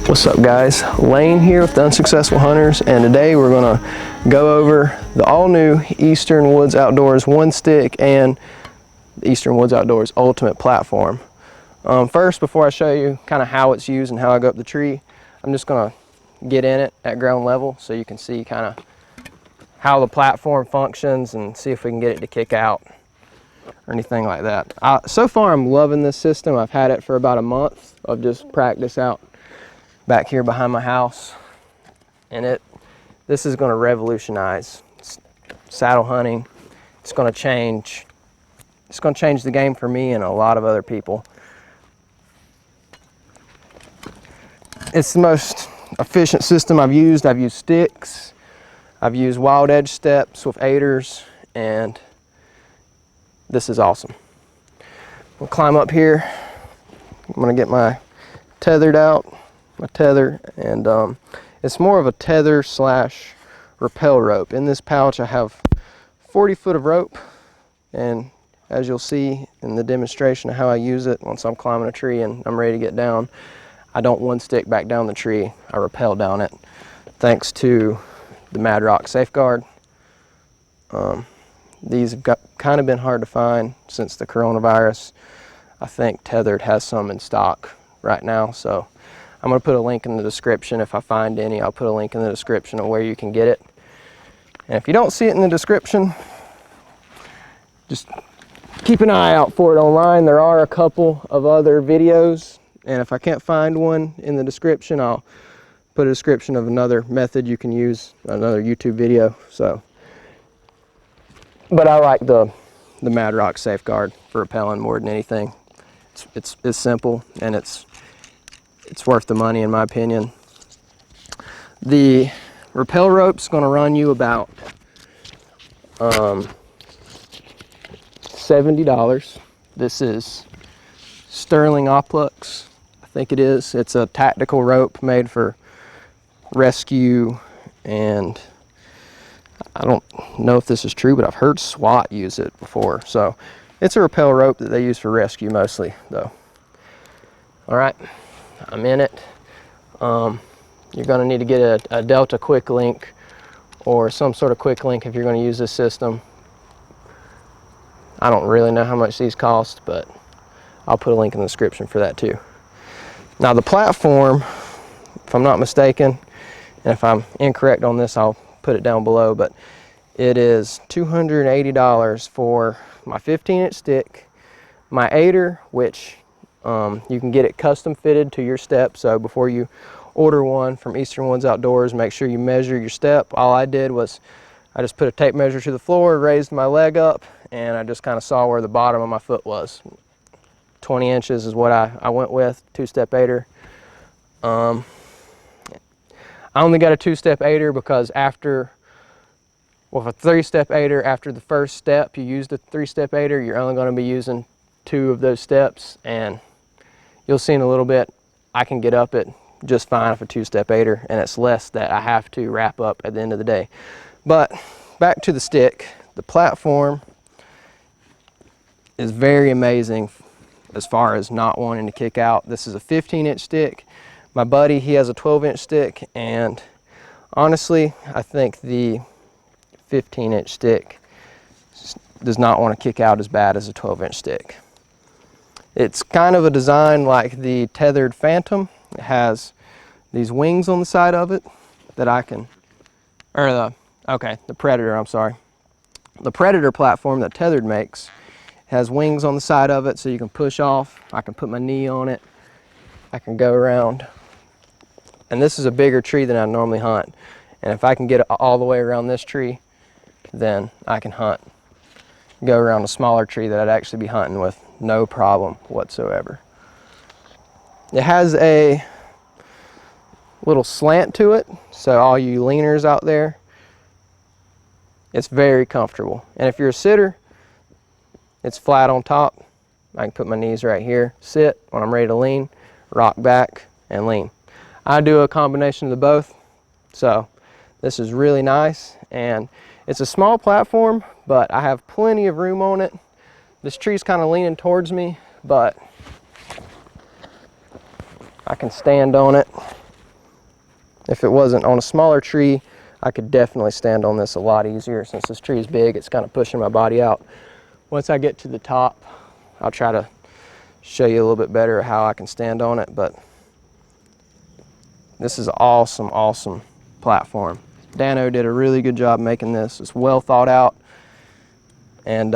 What's up guys, Lane here with the Unsuccessful Hunters, and today we're going to go over the all-new Eastern Woods Outdoors One Stick and the Eastern Woods Outdoors Ultimate Platform. First, before I show you kind of how it's used and how I go up the tree, I'm just going to get in it at ground level so you can see kind of how the platform functions and see if we can get it to kick out or anything like that. So far I'm loving this system. I've had it for about a month of just practice out back here behind my house, and this is going to revolutionize saddle hunting. It's going to change the game for me and a lot of other people. It's the most efficient system I've used. I've used sticks, I've used wild edge steps with aiders, and this is awesome. We'll climb up here. I'm going to get my tethered out. My tether, and it's more of a tether slash rappel rope. In this pouch I have 40 foot of rope, and as you'll see in the demonstration of how I use it, once I'm climbing a tree and I'm ready to get down, I don't one stick back down the tree, I rappel down it thanks to the Mad Rock Safeguard. These have kind of been hard to find since the coronavirus. I think Tethered has some in stock right now, so I'm going to put a link in the description. If I find any, I'll put a link in the description of where you can get it. And if you don't see it in the description, just keep an eye out for it online. There are a couple of other videos, and if I can't find one in the description, I'll put a description of another method you can use, another YouTube video. But I like the Mad Rock Safeguard for rappelling more than anything. It's simple, and it's worth the money in my opinion. The rappel rope's going to run you about $70. This is Sterling Oplux, I think it is. It's a tactical rope made for rescue, and I don't know if this is true, but I've heard SWAT use it before. So it's a rappel rope that they use for rescue mostly though. All right, I'm in it. You're going to need to get a Delta quick link or some sort of quick link if you're going to use this system. I don't really know how much these cost, but I'll put a link in the description for that too. Now the platform, if I'm not mistaken, and if I'm incorrect on this, I'll put it down below, but it is $280 for my 15-inch stick, my aider, which you can get it custom fitted to your step. So before you order one from Eastern Woods Outdoors, make sure you measure your step. All I did was I just put a tape measure to the floor, raised my leg up, and I just kind of saw where the bottom of my foot was. 20 inches is what I went with, two-step aider. I only got a two-step aider because with a three-step aider, after the first step you use the three-step aider, you're only going to be using 2 of those steps, and you'll see in a little bit I can get up it just fine with a two-step aider, and it's less that I have to wrap up at the end of the day. But back to the stick, the platform is very amazing as far as not wanting to kick out. This is a 15-inch stick. My buddy, he has a 12-inch stick, and honestly I think the 15-inch stick does not want to kick out as bad as a 12-inch stick. It's kind of a design like the Tethered Phantom. It has these wings on the side of it that I can, the Predator, I'm sorry. The Predator platform that Tethered makes has wings on the side of it so you can push off. I can put my knee on it. I can go around. And this is a bigger tree than I normally hunt. And if I can get it all the way around this tree, then I can go around a smaller tree that I'd actually be hunting with no problem whatsoever. It has a little slant to it, so all you leaners out there, it's very comfortable. And if you're a sitter, it's flat on top. I can put my knees right here, sit when I'm ready to lean, rock back and lean. I do a combination of the both, so This is really nice, and it's a small platform, but I have plenty of room on it. This tree's kind of leaning towards me, but I can stand on it. If it wasn't on a smaller tree, I could definitely stand on this a lot easier. Since this tree is big, it's kind of pushing my body out. Once I get to the top, I'll try to show you a little bit better how I can stand on it, but this is an awesome, awesome platform. Dano did a really good job making this. It's well thought out, and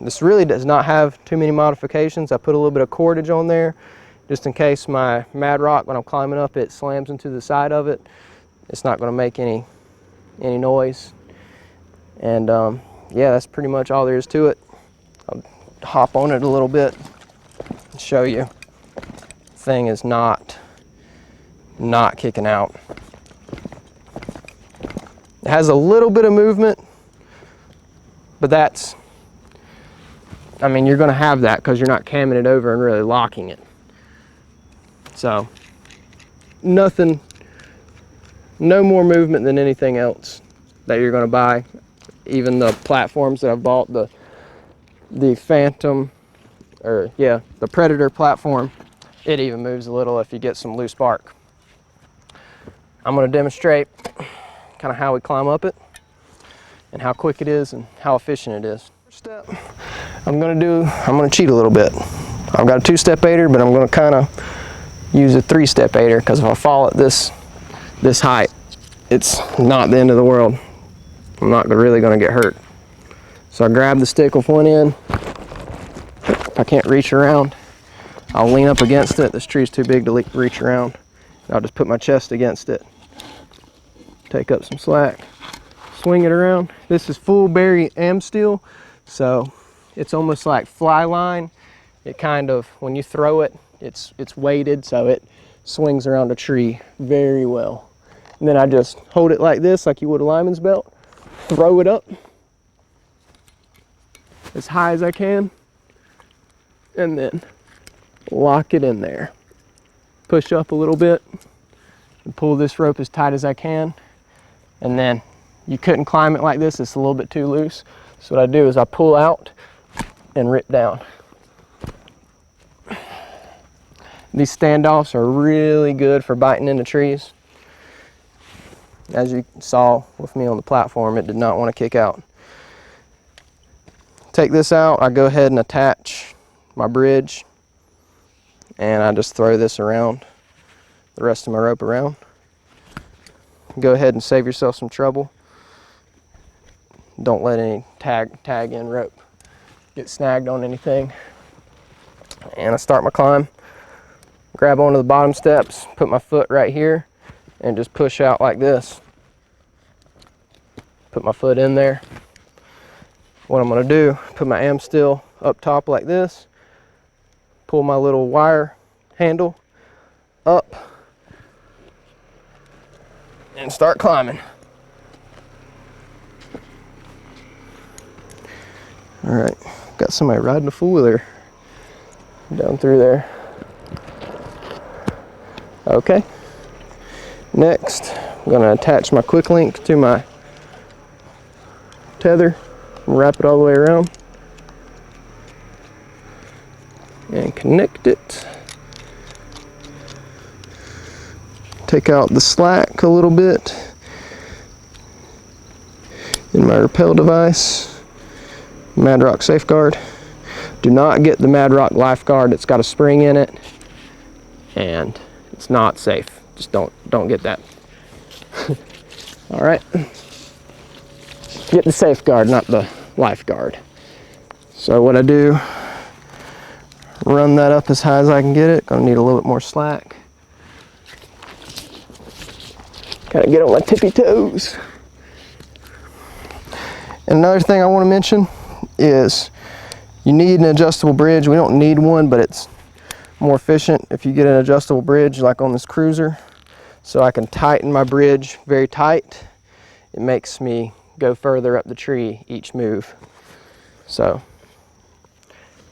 this really does not have too many modifications. I put a little bit of cordage on there just in case my Mad Rock, when I'm climbing up, it slams into the side of it. It's not going to make any noise. And yeah, that's pretty much all there is to it. I'll hop on it a little bit and show you. The thing is not kicking out. It has a little bit of movement, but that's, I mean, you're going to have that because you're not camming it over and really locking it. So nothing, no more movement than anything else that you're going to buy. Even the platforms that I've bought, the Phantom, or yeah, the Predator platform, it even moves a little if you get some loose bark. I'm going to demonstrate kind of how we climb up it and how quick it is and how efficient it is. First step I'm going to cheat a little bit. I've got a 2-step aider, but I'm going to kind of use a 3-step aider, because if I fall at this height, it's not the end of the world. I'm not really going to get hurt. So I grab the stick with one end. If I can't reach around, I'll lean up against it. This tree's too big to reach around. I'll just put my chest against it, take up some slack, swing it around. This is full berry steel, so it's almost like fly line. It kind of, when you throw it, it's weighted, so it swings around a tree very well. And then I just hold it like this, like you would a lineman's belt, throw it up as high as I can, and then lock it in there. Push up a little bit and pull this rope as tight as I can. And then you couldn't climb it like this, it's a little bit too loose. So what I do is I pull out and rip down. These standoffs are really good for biting into trees. As you saw with me on the platform, it did not want to kick out. Take this out, I go ahead and attach my bridge, and I just throw this around, the rest of my rope around. Go ahead and save yourself some trouble. Don't let any tag in rope get snagged on anything. And I start my climb, grab onto the bottom steps, put my foot right here, and just push out like this. Put my foot in there. What I'm going to do, put my am still up top like this, pull my little wire handle up, and start climbing. All right, got somebody riding a four-wheeler down through there. Okay, next I'm going to attach my quick link to my tether and wrap it all the way around and connect it. Take out the slack a little bit in my rappel device. Mad Rock Safeguard. Do not get the Mad Rock Lifeguard. It's got a spring in it and it's not safe. Just don't get that. All right. Get the Safeguard, not the Lifeguard. So what I do, run that up as high as I can get it. Gonna need a little bit more slack. Gotta get on my tippy toes. And another thing I want to mention is you need an adjustable bridge. We don't need one, but it's more efficient if you get an adjustable bridge like on this cruiser. So I can tighten my bridge very tight. It makes me go further up the tree each move. So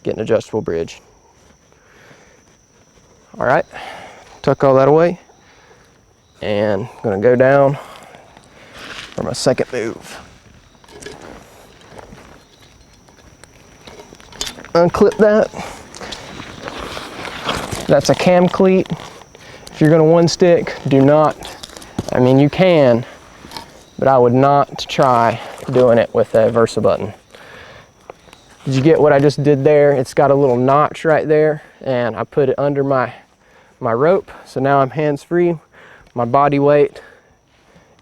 get an adjustable bridge. All right, tuck all that away, and I'm gonna go down for my second move. Unclip that. That's a cam cleat. If you're gonna one stick, do not, I mean you can, but I would not try doing it with a Versa button. Did you get what I just did there? It's got a little notch right there, and I put it under my rope, so now I'm hands-free. My body weight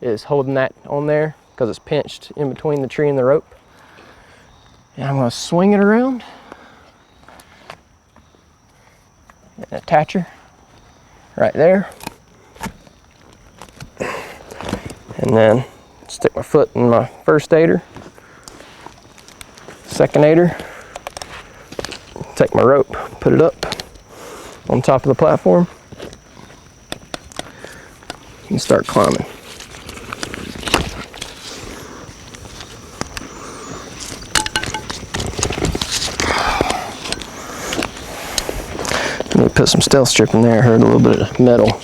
is holding that on there because it's pinched in between the tree and the rope. And I'm gonna swing it around. An attacher right there. And then stick my foot in my first aider, second aider, take my rope, put it up on top of the platform, and start climbing. Let me put some stealth strip in there. I heard a little bit of metal.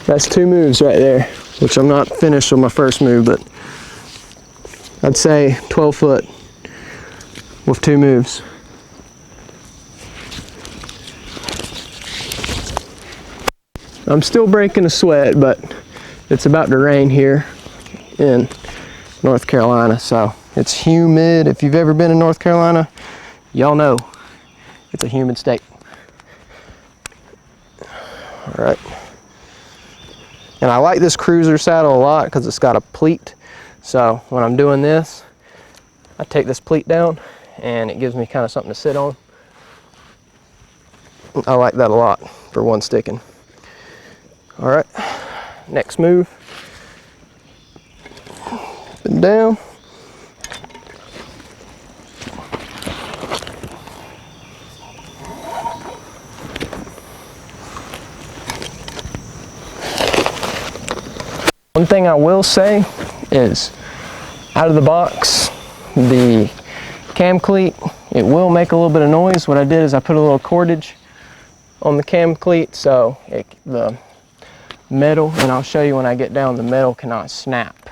That's 2 moves right there, which I'm not finished with my first move, but I'd say 12 foot with 2 moves. I'm still breaking a sweat, but it's about to rain here in North Carolina, so it's humid. If you've ever been in North Carolina, y'all know it's a humid state. All right. And I like this cruiser saddle a lot because it's got a pleat. So when I'm doing this, I take this pleat down and it gives me kind of something to sit on. I like that a lot for one sticking. All right, next move. Up and down. One thing I will say is, out of the box, the cam cleat, it will make a little bit of noise. What I did is I put a little cordage on the cam cleat so the metal, and I'll show you when I get down, the metal cannot snap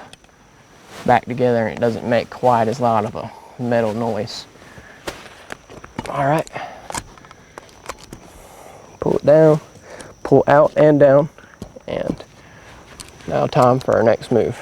back together and it doesn't make quite as loud of a metal noise. All right, pull it down, pull out and down, and now time for our next move.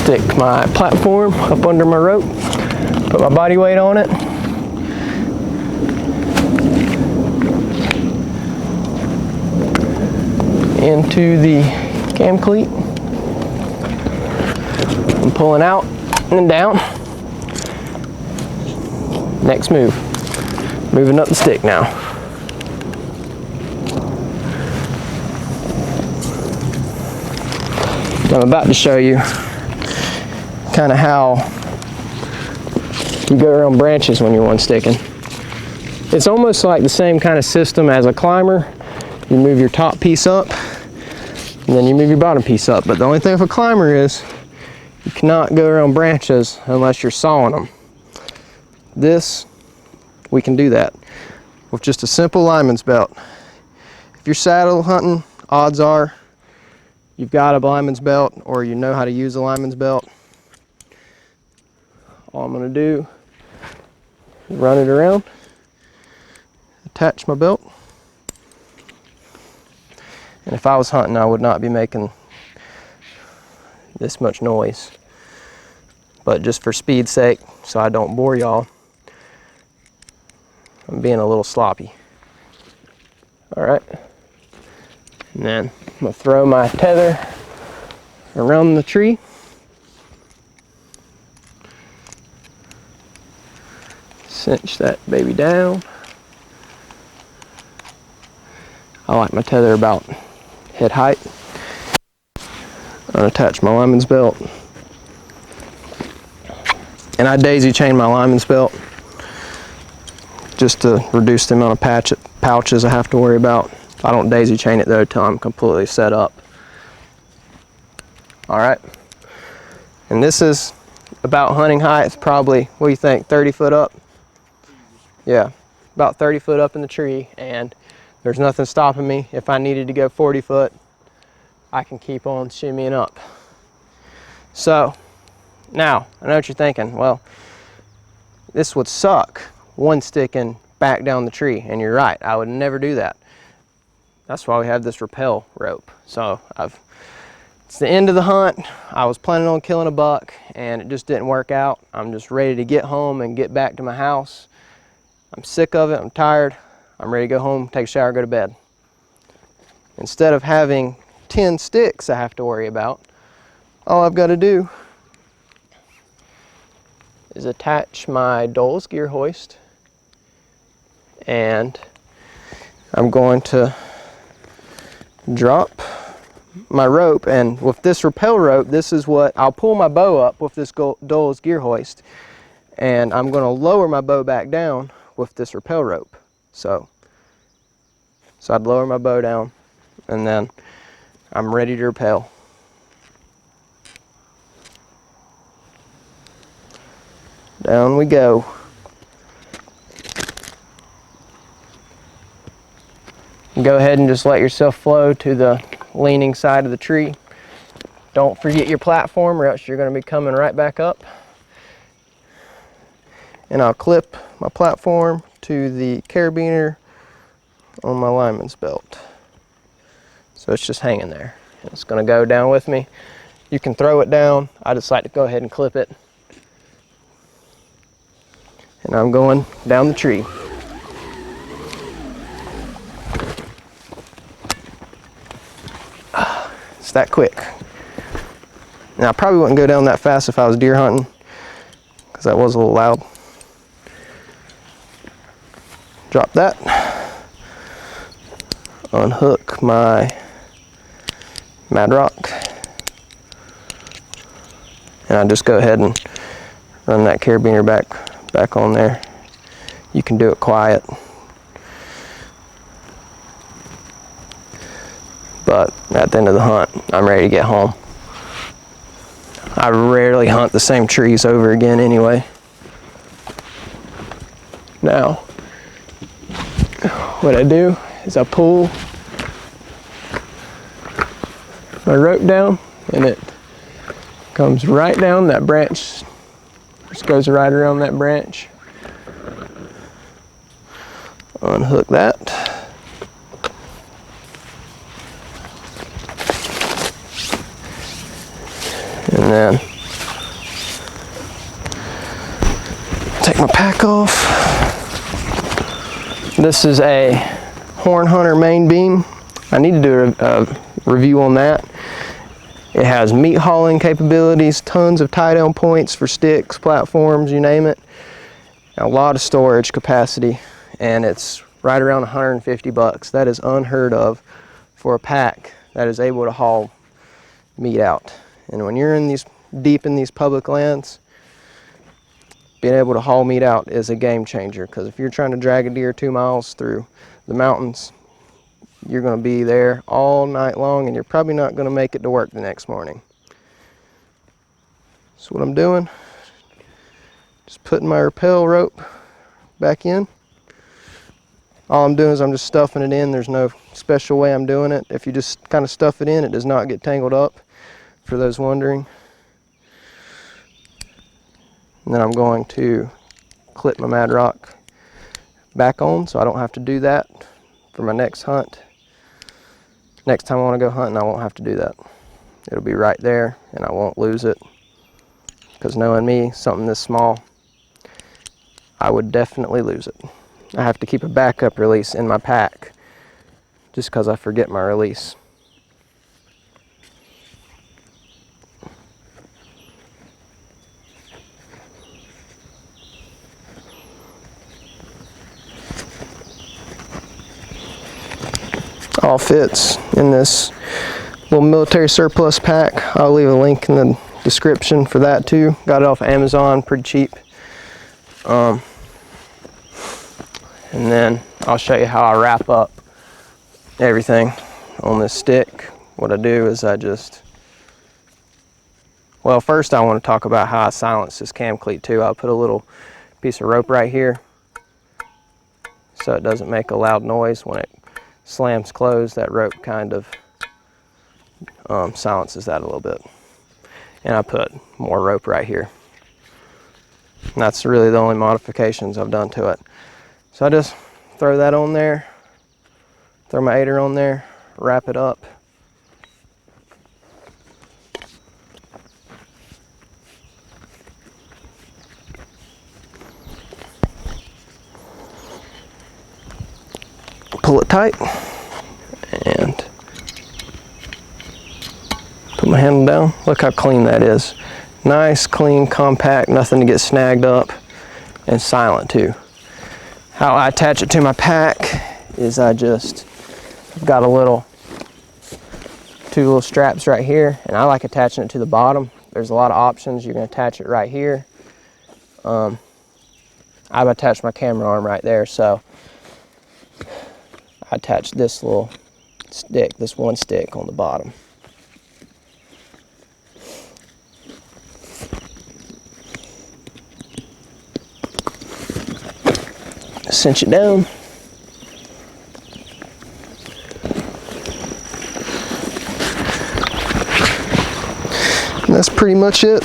Stick my platform up under my rope, put my body weight on it, into the cam cleat. I'm pulling out and down. Next move, moving up the stick now. I'm about to show you kind of how you go around branches when you're one sticking. It's almost like the same kind of system as a climber. You move your top piece up and then you move your bottom piece up. But the only thing with a climber is you cannot go around branches unless you're sawing them. This, we can do that with just a simple lineman's belt. If you're saddle hunting, odds are you've got a lineman's belt or you know how to use a lineman's belt. All I'm going to do is run it around, attach my belt, and if I was hunting I would not be making this much noise, but just for speed's sake, so I don't bore y'all, I'm being a little sloppy. All right, And then I'm gonna throw my tether around the tree. Cinch that baby down. I like my tether about head height. Unattach my lineman's belt. And I daisy chain my lineman's belt just to reduce the amount of pouches I have to worry about. I don't daisy chain it though till I'm completely set up. All right. And this is about hunting height. It's probably, what do you think, 30 foot up? Yeah, about 30 foot up in the tree, and there's nothing stopping me. If I needed to go 40 foot, I can keep on shimmying up. So, now, I know what you're thinking. Well, this would suck, one sticking back down the tree, and you're right, I would never do that. That's why we have this rappel rope. So, it's the end of the hunt. I was planning on killing a buck, and it just didn't work out. I'm just ready to get home and get back to my house. I'm sick of it, I'm tired, I'm ready to go home, take a shower, go to bed. Instead of having 10 sticks I have to worry about, all I've got to do is attach my Dole's gear hoist, and I'm going to drop my rope, and with this rappel rope, this is what, I'll pull my bow up with this Dole's gear hoist, and I'm going to lower my bow back down with this rappel rope. So I'd lower my bow down, and then I'm ready to rappel. Down we go. Go ahead and just let yourself flow to the leaning side of the tree. Don't forget your platform, or else you're going to be coming right back up. And I'll clip my platform to the carabiner on my lineman's belt. So it's just hanging there. It's going to go down with me. You can throw it down. I just like to go ahead and clip it. And I'm going down the tree. It's that quick. Now I probably wouldn't go down that fast if I was deer hunting, because that was a little loud. Drop that. Unhook my Mad Rock. And I just go ahead and run that carabiner back on there. You can do it quiet. But at the end of the hunt, I'm ready to get home. I rarely hunt the same trees over again anyway. Now, what I do is I pull my rope down, and it comes right down that branch. Just goes right around that branch. Unhook that. And then take my pack off. This is a Horn Hunter main beam. I need to do a review on that. It has meat hauling capabilities, tons of tie down points for sticks, platforms, you name it. A lot of storage capacity, and it's right around 150 bucks. That is unheard of for a pack that is able to haul meat out. And when you're in deep in these public lands, being able to haul meat out is a game changer, because if you're trying to drag a deer 2 miles through the mountains, you're going to be there all night long, and you're probably not going to make it to work the next morning. So what I'm doing, just putting my rappel rope back in. All I'm doing is I'm just stuffing it in. There's no special way I'm doing it. If you just kind of stuff it in, it does not get tangled up, for those wondering. And then I'm going to clip my Mad Rock back on, so I don't have to do that for my next hunt. Next time I want to go hunting, I won't have to do that. It'll be right there, and I won't lose it. Because knowing me, something this small, I would definitely lose it. I have to keep a backup release in my pack, just because I forget my release. all fits in this little military surplus pack. I'll leave a link in the description for that too. Got it off Amazon, pretty cheap. And then I'll show you how I wrap up everything on this stick. What I do is well, first I want to talk about how I silence this cam cleat too. I'll put a little piece of rope right here so it doesn't make a loud noise when it slams closed. That rope kind of silences that a little bit. And I put more rope right here. And that's really the only modifications I've done to it. So I just throw that on there, throw my aider on there, wrap it up. Pull it tight and put my handle down. Look how clean that is. Nice, clean, compact, nothing to get snagged up, and silent too. How I attach it to my pack is I've got two little straps right here, and I like attaching it to the bottom. There's a lot of options. You can attach it right here. I've attached my camera arm right there, so I attach this little stick, this one stick on the bottom. Cinch it down. And that's pretty much it.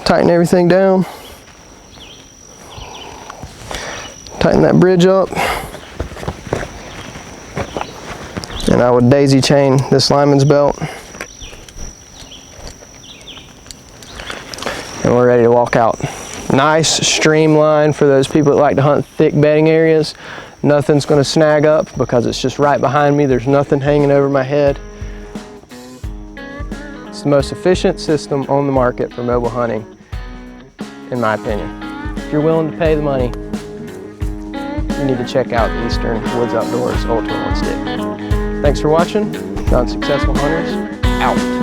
Tighten everything down. Tighten that bridge up. And I would daisy chain this lineman's belt. And we're ready to walk out. Nice streamline for those people that like to hunt thick bedding areas. Nothing's going to snag up because it's just right behind me. There's nothing hanging over my head. It's the most efficient system on the market for mobile hunting, in my opinion. If you're willing to pay the money, you need to check out Eastern Woods Outdoors Ultra One Stick. Thanks for watching. Unsuccessful Hunters, out.